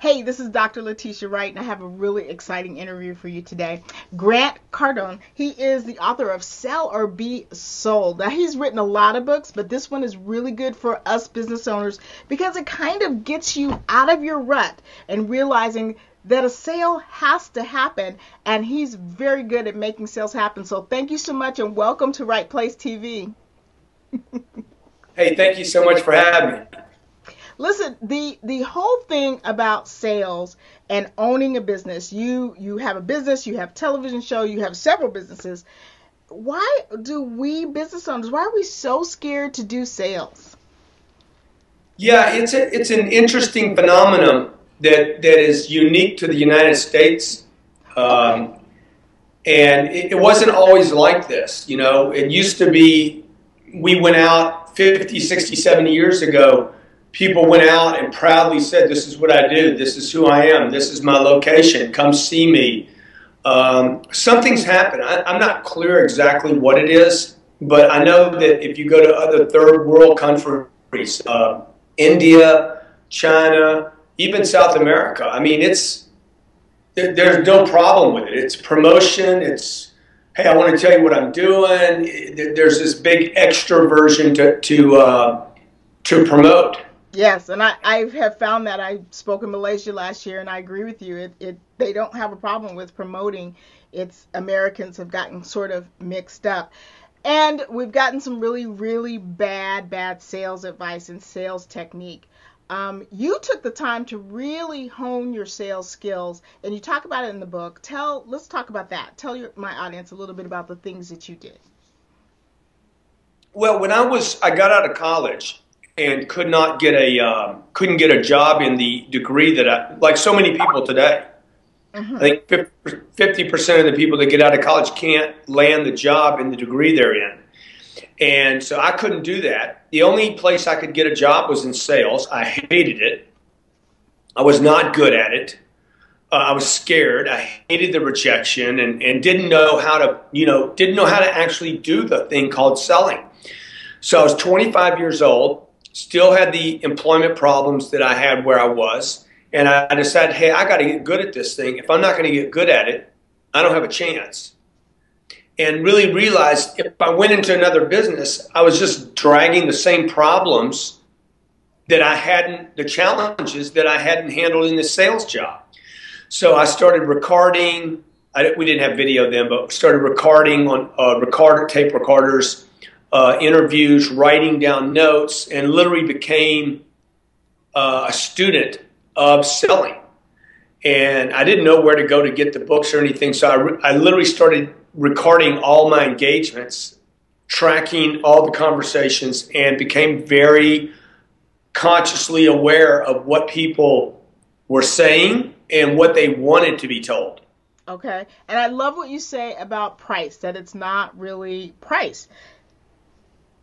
Hey, this is Dr. Letitia Wright, and I have a really exciting interview for you today. Grant Cardone, he is the author of Sell or Be Sold. Now, he's written a lot of books, but this one is really good for us business owners because it kind of gets you out of your rut and realizing that a sale has to happen, and he's very good at making sales happen. So thank you so much, and welcome to Right Place TV. Hey, thank you so much for having me. Listen, the whole thing about sales and owning a business, you have a business, you have a television show, you have several businesses. Why do we business owners, why are we so scared to do sales? Yeah, it's an interesting phenomenon that is unique to the United States. Okay. And it wasn't always like this. You know, it used to be, we went out 50, 60, 70 years ago. People went out and proudly said, this is what I do. This is who I am. This is my location. Come see me. Something's happened. I'm not clear exactly what it is, but I know that if you go to other third world countries, India, China, even South America, I mean, there's no problem with it. It's promotion. It's, hey, I want to tell you what I'm doing. There's this big extroversion to promote. Yes, and I have found that. I spoke in Malaysia last year, and I agree with you. They don't have a problem with promoting. It's Americans have gotten sort of mixed up. And we've gotten some really, really bad sales advice and sales technique. You took the time to really hone your sales skills, and you talk about it in the book. Let's talk about that. Tell my audience a little bit about the things that you did. Well, when I got out of college and couldn't get a job in the degree that like so many people today. Mm-hmm. I think 50% of the people that get out of college can't land the job in the degree they're in. And so I couldn't do that. The only place I could get a job was in sales. I hated it. I was not good at it. I was scared. I hated the rejection and didn't know how to actually do the thing called selling. So I was 25 years old. Still had the employment problems that I had where I was. And I decided, hey, I got to get good at this thing. If I'm not going to get good at it, I don't have a chance. And really realized if I went into another business, I was just dragging the same problems the challenges that I hadn't handled in the sales job. So I started recording. We didn't have video then, but started recording on tape recorders, interviews, writing down notes, and literally became a student of selling. And I didn't know where to go to get the books or anything, so I literally started recording all my engagements, tracking all the conversations, and became very consciously aware of what people were saying and what they wanted to be told. Okay. And I love what you say about price, that it's not really price.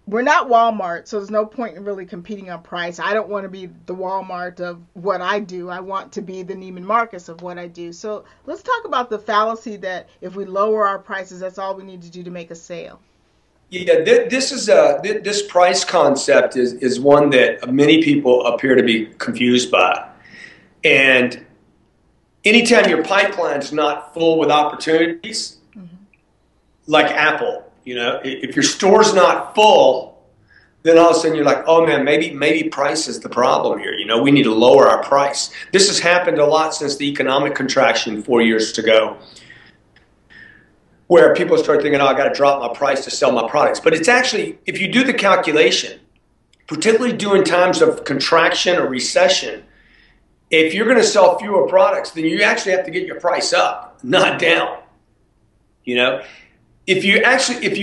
We're not Walmart, so there's no point in really competing on price. I don't want to be the Walmart of what I do. I want to be the Neiman Marcus of what I do. So let's talk about the fallacy that if we lower our prices, that's all we need to do to make a sale. Yeah, this price concept is one that many people appear to be confused by. And anytime your pipeline's not full with opportunities, mm-hmm. like Apple, you know, if your store's not full, then all of a sudden you're like, oh man, maybe price is the problem here. You know, we need to lower our price. This has happened a lot since the economic contraction 4 years ago, where people start thinking, oh, I got to drop my price to sell my products. But it's actually, if you do the calculation, particularly during times of contraction or recession, if you're going to sell fewer products, then you actually have to get your price up, not down. You know, if you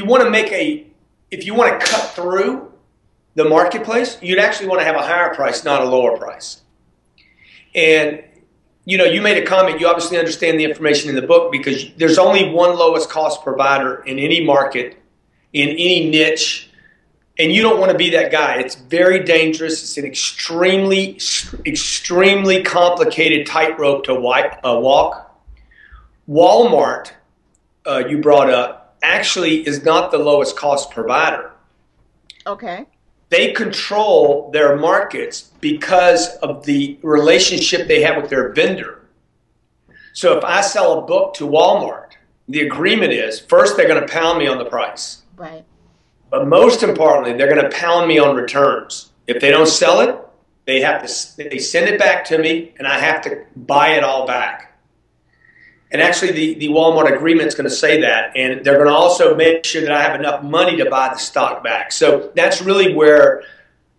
want to cut through the marketplace, you'd actually want to have a higher price, not a lower price. And you know, you made a comment, you obviously understand the information in the book because there's only one lowest cost provider in any market, in any niche, and you don't want to be that guy. It's very dangerous. It's an extremely complicated tightrope to walk. Walmart, you brought up, actually is not the lowest cost provider. Okay. they control their markets because of the relationship they have with their vendor. So if I sell a book to Walmart, the agreement is first they're going to pound me on the price. Right. But most importantly, they're going to pound me on returns. If they don't sell it, they send it back to me, and I have to buy it all back. And actually, the Walmart agreement is going to say that. And they're going to also make sure that I have enough money to buy the stock back. So that's really where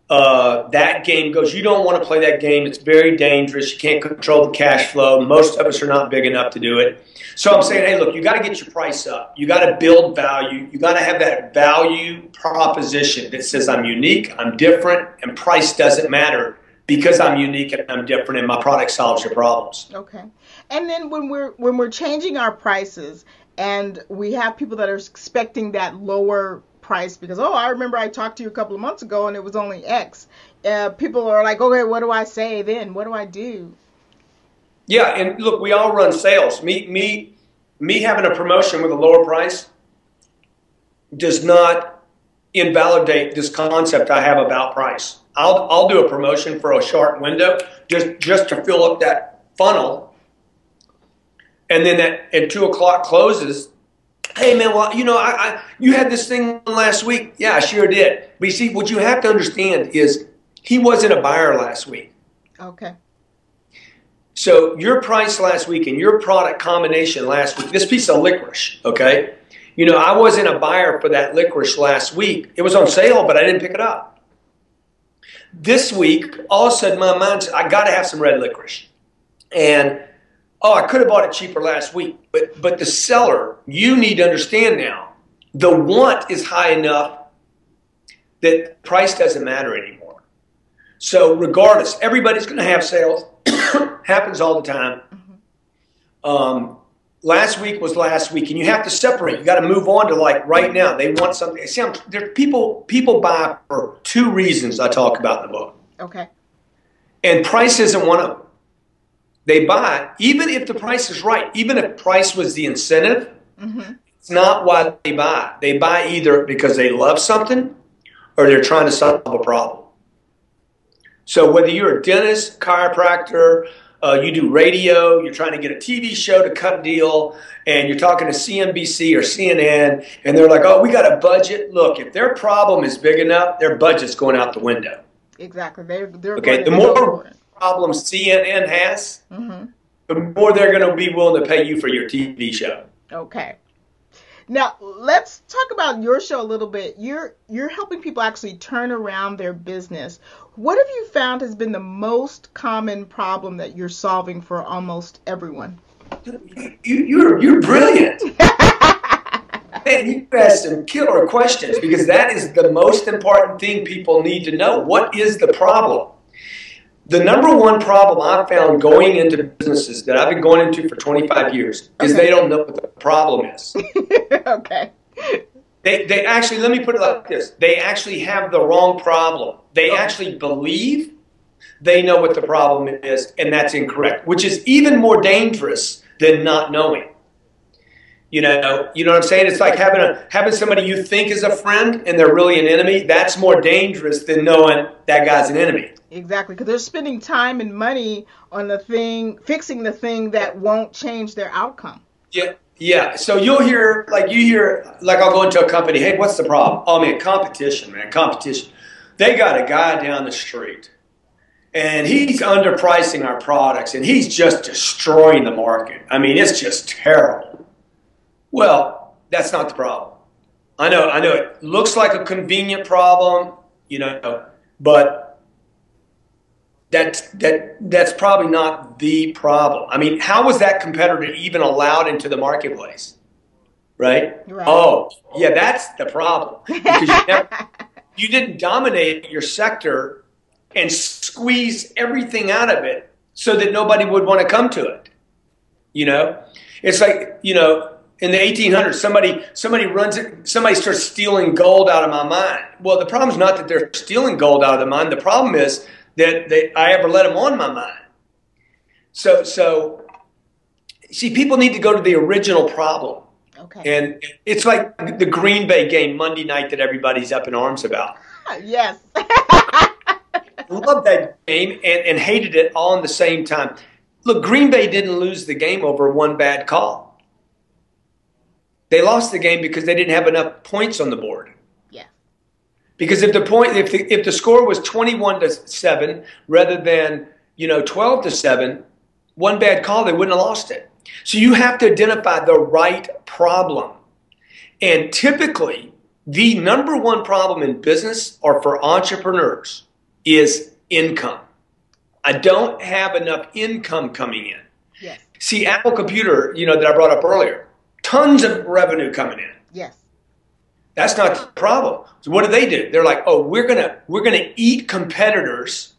that game goes. You don't want to play that game. It's very dangerous. You can't control the cash flow. Most of us are not big enough to do it. So I'm saying, hey, look, you got to get your price up. You got to build value. You got to have that value proposition that says I'm unique, I'm different, and price doesn't matter because I'm unique and I'm different and my product solves your problems. Okay. And then when we're changing our prices and we have people that are expecting that lower price because, oh, I remember I talked to you a couple of months ago and it was only X. People are like, okay, what do I say then? What do I do? Yeah, and look, we all run sales. Me having a promotion with a lower price does not invalidate this concept I have about price. I'll do a promotion for a short window just to fill up that funnel. And then at 2 o'clock closes, hey man, well, you had this thing last week. Yeah, I sure did. But you see, what you have to understand is he wasn't a buyer last week. Okay. So your price last week and your product combination last week, this piece of licorice, okay? I wasn't a buyer for that licorice last week. It was on sale, but I didn't pick it up. This week, all of a sudden my mind said, I got to have some red licorice. And I could have bought it cheaper last week. But the seller, you need to understand now, the want is high enough that price doesn't matter anymore. So regardless, everybody's going to have sales. Happens all the time. Last week was last week, and you have to separate. You got to move on to like right now. They want something. See, people buy for two reasons I talk about in the book. Okay. And price isn't one of them. They buy, even if the price is right, even if price was the incentive, it's not why they buy. They buy either because they love something or they're trying to solve a problem. So whether you're a dentist, chiropractor, you do radio, you're trying to get a TV show to cut a deal, and you're talking to CNBC or CNN, and they're like, oh, we got a budget. Look, if their problem is big enough, their budget's going out the window. Exactly. They're okay. The more problems CNN has, the more they're going to be willing to pay you for your TV show. Okay. Now, let's talk about your show a little bit. You're helping people actually turn around their business. What have you found has been the most common problem that you're solving for almost everyone? You're brilliant. Man, you asked some killer questions because that is the most important thing people need to know. What is the problem? The number one problem I've found going into businesses that I've been going into for 25 years is they don't know what the problem is. Okay. They actually, let me put it like this. They actually have the wrong problem. They actually believe they know what the problem is, and that's incorrect, which is even more dangerous than not knowing. You know what I'm saying? It's like having somebody you think is a friend and they're really an enemy. That's more dangerous than knowing that guy's an enemy. Exactly, because they're spending time and money on the thing, fixing the thing that won't change their outcome. Yeah. So you'll hear, I'll go into a company, hey, what's the problem? Oh, man, competition. They got a guy down the street, and he's underpricing our products, and he's just destroying the market. I mean, it's just terrible. Well, that's not the problem. I know it looks like a convenient problem, but that's probably not the problem. I mean, how was that competitor even allowed into the marketplace? Right? Oh, yeah, that's the problem. Because you didn't dominate your sector and squeeze everything out of it so that nobody would want to come to it. It's like, in the 1800s, somebody starts stealing gold out of my mine. Well, the problem is not that they're stealing gold out of the mine. The problem is that I ever let them on my mind. So see, people need to go to the original problem. Okay. And it's like the Green Bay game Monday night that everybody's up in arms about. Yes. Loved that game and hated it all in the same time. Look, Green Bay didn't lose the game over one bad call. They lost the game because they didn't have enough points on the board. Yeah. Because if the score was 21-7 rather than 12-7, one bad call, they wouldn't have lost it. So you have to identify the right problem. And typically, the number one problem in business or for entrepreneurs is income. I don't have enough income coming in. Yes. See, Apple Computer, that I brought up earlier, tons of revenue coming in. Yes. That's not the problem. So what do? They're like, oh, we're gonna eat competitors.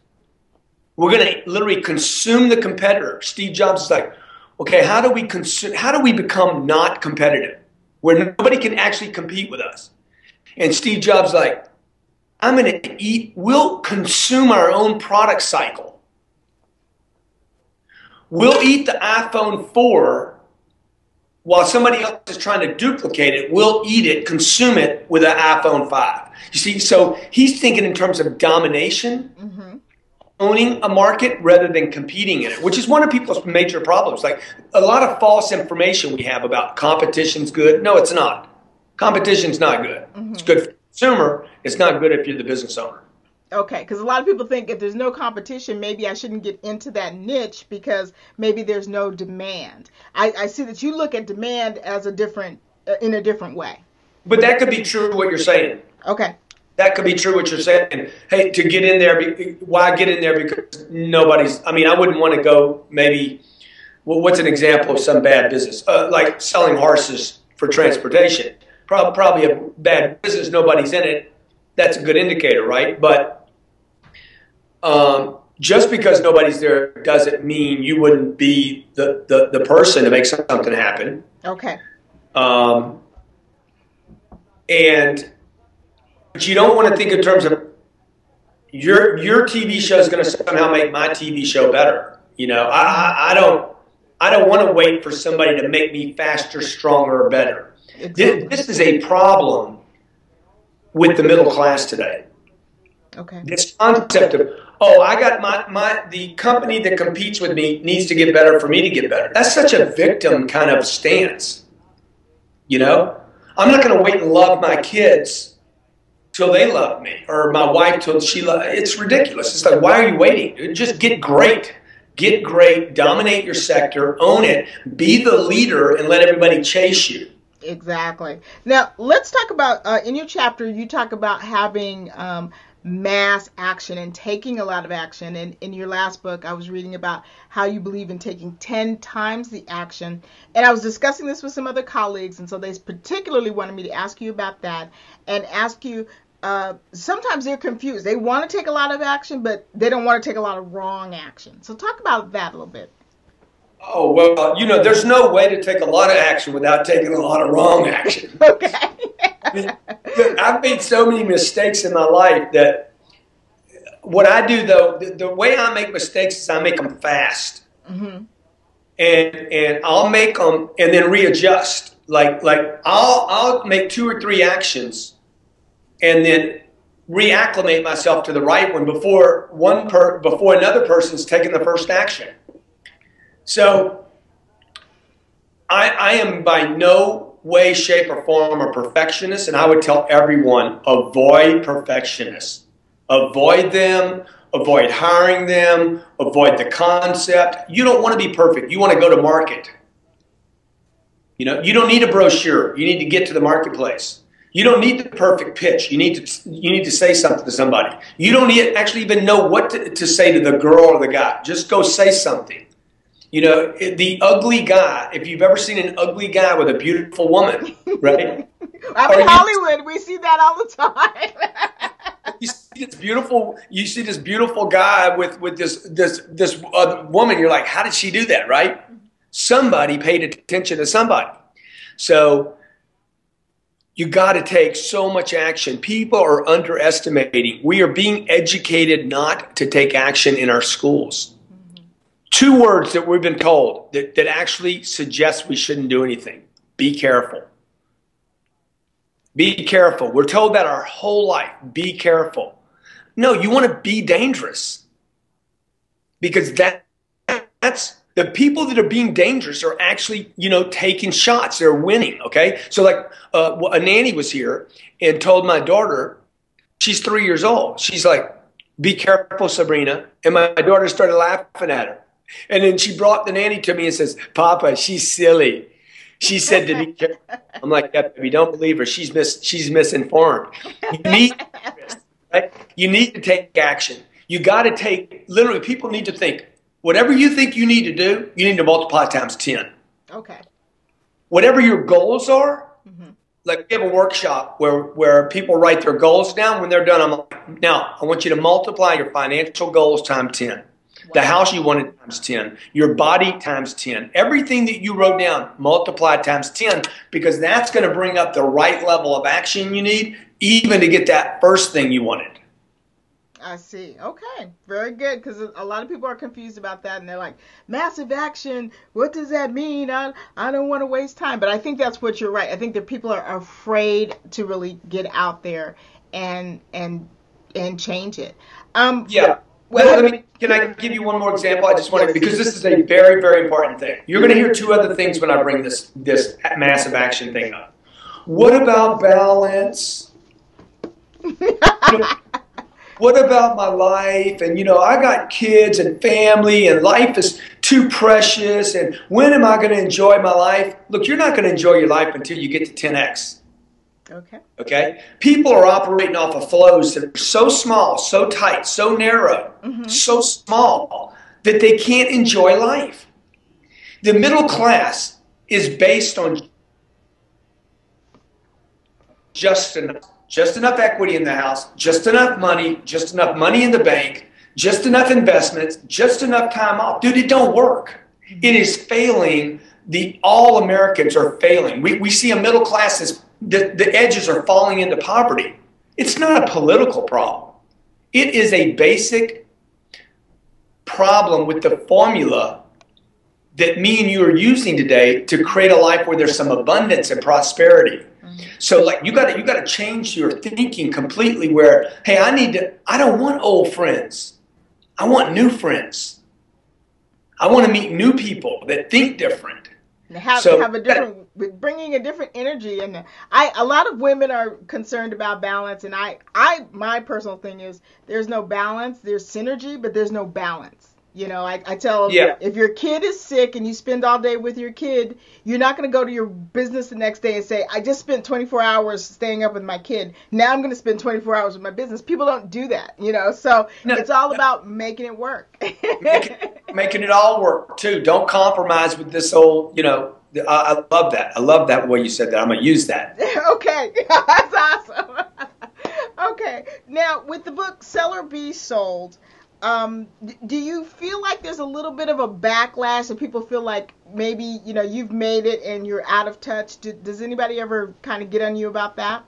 We're gonna literally consume the competitor. Steve Jobs is like, okay, how do we become not competitive, where nobody can actually compete with us? And Steve Jobs is like, we'll consume our own product cycle. We'll eat the iPhone 4 while somebody else is trying to duplicate it. We'll eat it, consume it with an iPhone 5. You see, so he's thinking in terms of domination, owning a market rather than competing in it, which is one of people's major problems. Like a lot of false information we have about competition's good. No, it's not. Competition's not good. It's good for the consumer. It's not good if you're the business owner. Okay, because a lot of people think if there's no competition, maybe I shouldn't get into that niche because maybe there's no demand. I see that you look at demand as in a different way. But that could be true what you're saying. Okay. That could be true what you're saying. Hey, to get in there, why get in there? Because I wouldn't want to go maybe, well, what's an example of some bad business? Like selling horses for transportation. Probably a bad business, nobody's in it. That's a good indicator, right? But just because nobody's there doesn't mean you wouldn't be the person to make something happen. Okay. But you don't want to think in terms of your TV show is going to somehow make my TV show better. I don't want to wait for somebody to make me faster, stronger, or better. Exactly. This is a problem with the middle class today. Okay. This concept of, I got the company that competes with me needs to get better for me to get better. That's such a victim kind of stance. I'm not going to wait and love my kids till they love me, or my wife till she loves. It's ridiculous. It's like, why are you waiting? Just get great. Get great. Dominate your sector. Own it. Be the leader and let everybody chase you. Exactly. Now, let's talk about, in your chapter, you talk about having mass action and taking a lot of action. And in your last book, I was reading about how you believe in taking 10 times the action. And I was discussing this with some other colleagues, and so they particularly wanted me to ask you about that and ask you, sometimes they're confused. They want to take a lot of action, but they don't want to take a lot of wrong action. So talk about that a little bit. Oh, well, there's no way to take a lot of action without taking a lot of wrong action. Okay. I've made so many mistakes in my life that what I do, though, the way I make mistakes is I make them fast. And I'll make them and then readjust. Like I'll make 2 or 3 actions and then reacclimate myself to the right one before another person's taken the first action. So I am by no way, shape, or form a perfectionist, and I would tell everyone, avoid perfectionists. Avoid them, avoid hiring them, avoid the concept. You don't want to be perfect. You want to go to market. You don't need a brochure. You need to get to the marketplace. You don't need the perfect pitch. You need to say something to somebody. You don't actually even know what to say to the girl or the guy. Just go say something. The ugly guy, if you've ever seen an ugly guy with a beautiful woman, right? I'm in Hollywood. We see that all the time. You see this beautiful guy with this woman. You're like, how did she do that, right? Somebody paid attention to somebody. So you got to take so much action. People are underestimating. We are being educated not to take action in our schools. 2 words that we've been told that actually suggest we shouldn't do anything. Be careful. Be careful. We're told that our whole life. Be careful. No, you want to be dangerous. Because that's the people that are being dangerous are actually, taking shots. They're winning, okay? So like a nanny was here and told my daughter, she's 3 years old. She's like, be careful, Sabrina. And my daughter started laughing at her. And then she brought the nanny to me and says, Papa, she's silly. She said to me, I'm like, yeah, baby, don't believe her. She's misinformed. You need to take action. You got to literally, people need to think, whatever you think you need to do, you need to multiply times 10. Okay. Whatever your goals are, like we have a workshop where people write their goals down. When they're done, I'm like, now I want you to multiply your financial goals times 10. The house you wanted times 10. Your body times 10. Everything that you wrote down, multiply times 10, because that's going to bring up the right level of action you need, even to get that first thing you wanted. I see. Okay. Very good. Because a lot of people are confused about that. And they're like, massive action, what does that mean? I don't want to waste time. But I think that's what you're right. I think that people are afraid to really get out there and change it. Yeah. Well, can I give you one more example? I just wanted, because this is a very, very important thing. You're going to hear two other things when I bring this massive action thing up. What about balance? What about my life? And, I got kids and family and life is too precious. And when am I going to enjoy my life? Look, you're not going to enjoy your life until you get to 10X. Okay. People are operating off of flows that are so small, so tight, so narrow, so small that they can't enjoy life. The middle class is based on just enough equity in the house, just enough money in the bank, just enough investments, just enough time off. Dude, it don't work. It is failing. All Americans are failing. We see a middle class as the edges are falling into poverty. It's not a political problem. It is a basic problem with the formula that me and you are using today to create a life where there's some abundance and prosperity. So like you got to change your thinking completely where, hey, I don't want old friends. I want new friends. I want to meet new people that think different. Bringing a different energy. And a lot of women are concerned about balance. And my personal thing is there's no balance. There's synergy, but there's no balance. I tell them, if your kid is sick and you spend all day with your kid, you're not going to go to your business the next day and say, I just spent 24 hours staying up with my kid. Now I'm going to spend 24 hours with my business. People don't do that, so it's all about making it work. making it all work too. Don't compromise with this old, I love that. I love that way you said that. I'm going to use that. Okay. That's awesome. Okay. Now with the book Sell or Be Sold, do you feel like there's a little bit of a backlash and people feel like maybe, you've made it and you're out of touch? Does anybody ever kind of get on you about that?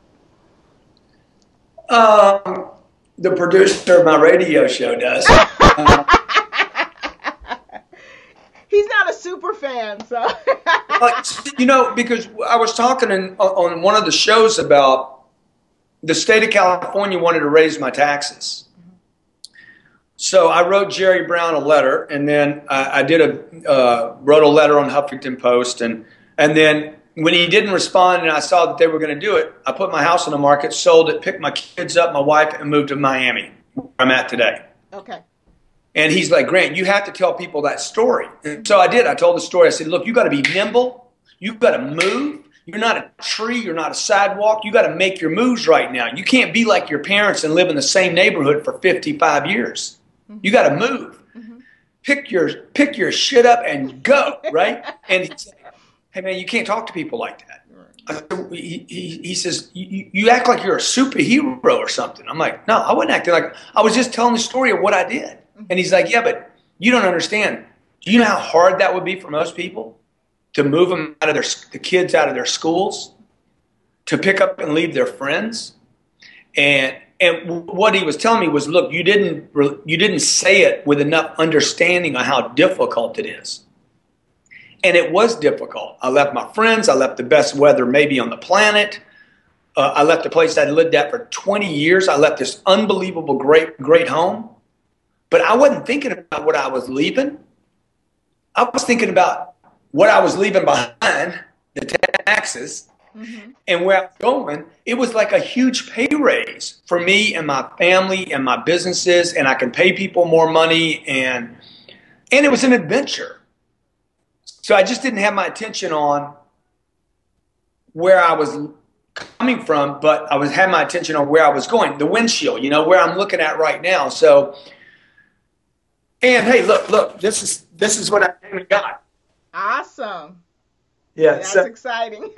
The producer of my radio show does. He's not a super fan, so. Because I was talking on one of the shows about the state of California wanted to raise my taxes. So I wrote Jerry Brown a letter, and then I wrote a letter on Huffington Post, and then when he didn't respond and I saw that they were going to do it, I put my house on the market, sold it, picked my kids up, my wife, and moved to Miami, where I'm at today. Okay. And he's like, Grant, you have to tell people that story. And so I did. I told the story. I said, look, you got to be nimble. You've got to move. You're not a tree. You're not a sidewalk. You got to make your moves right now. You can't be like your parents and live in the same neighborhood for 55 years. You got to move. Pick your shit up and go, right? And he said, hey, man, you can't talk to people like that. He says, you act like you're a superhero or something. I'm like, no, I wasn't acting like, I was just telling the story of what I did. And he's like, yeah, but you don't understand. Do you know how hard that would be for most people to move them the kids out of their schools, to pick up and leave their friends? And what he was telling me was, look, you didn't say it with enough understanding of how difficult it is. And it was difficult. I left my friends. I left the best weather maybe on the planet. I left the place I'd lived at for 20 years. I left this unbelievable, great home. But I wasn't thinking about what I was leaving. I was thinking about what I was leaving behind, the taxes, and where I was going. It was like a huge pay raise for me and my family and my businesses, and I can pay people more money, and it was an adventure. So I just didn't have my attention on where I was coming from, but I had my attention on where I was going, the windshield, where I'm looking at right now. So, and hey, look, this is what I got. Awesome. Yeah, that's exciting.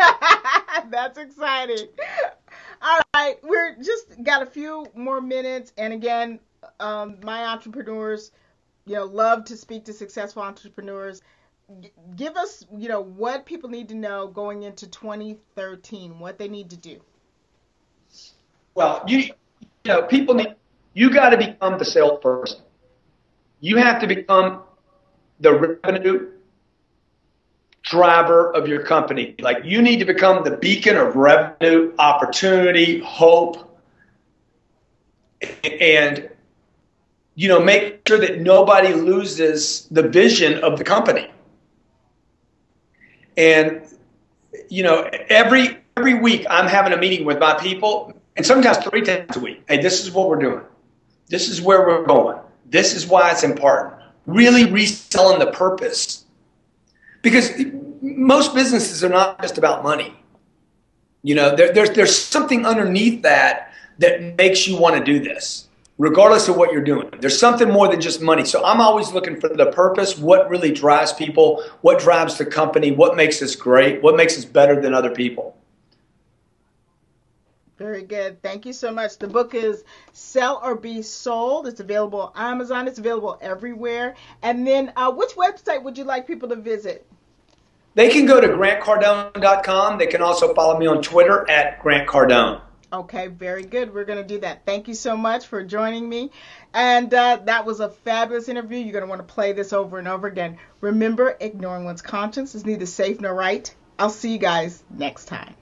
That's exciting. All right, we're just got a few more minutes, and again, my entrepreneurs, love to speak to successful entrepreneurs. Give us, what people need to know going into 2013, what they need to do. Well, people you got to become the salesperson. You have to become the revenue driver of your company. Like, you need to become the beacon of revenue, opportunity, hope, and, make sure that nobody loses the vision of the company. And, every week I'm having a meeting with my people, and sometimes 3 times a week. Hey, this is what we're doing. This is where we're going. This is why it's important. Really reselling the purpose. Because most businesses are not just about money. There's something underneath that makes you want to do this, regardless of what you're doing. There's something more than just money. So I'm always looking for the purpose, what really drives people, what drives the company, what makes us great, what makes us better than other people. Very good. Thank you so much. The book is Sell or Be Sold. It's available on Amazon. It's available everywhere. And then which website would you like people to visit? They can go to grantcardone.com. They can also follow me on Twitter at Grant Cardone. Okay, very good. We're going to do that. Thank you so much for joining me. And that was a fabulous interview. You're going to want to play this over and over again. Remember, ignoring one's conscience is neither safe nor right. I'll see you guys next time.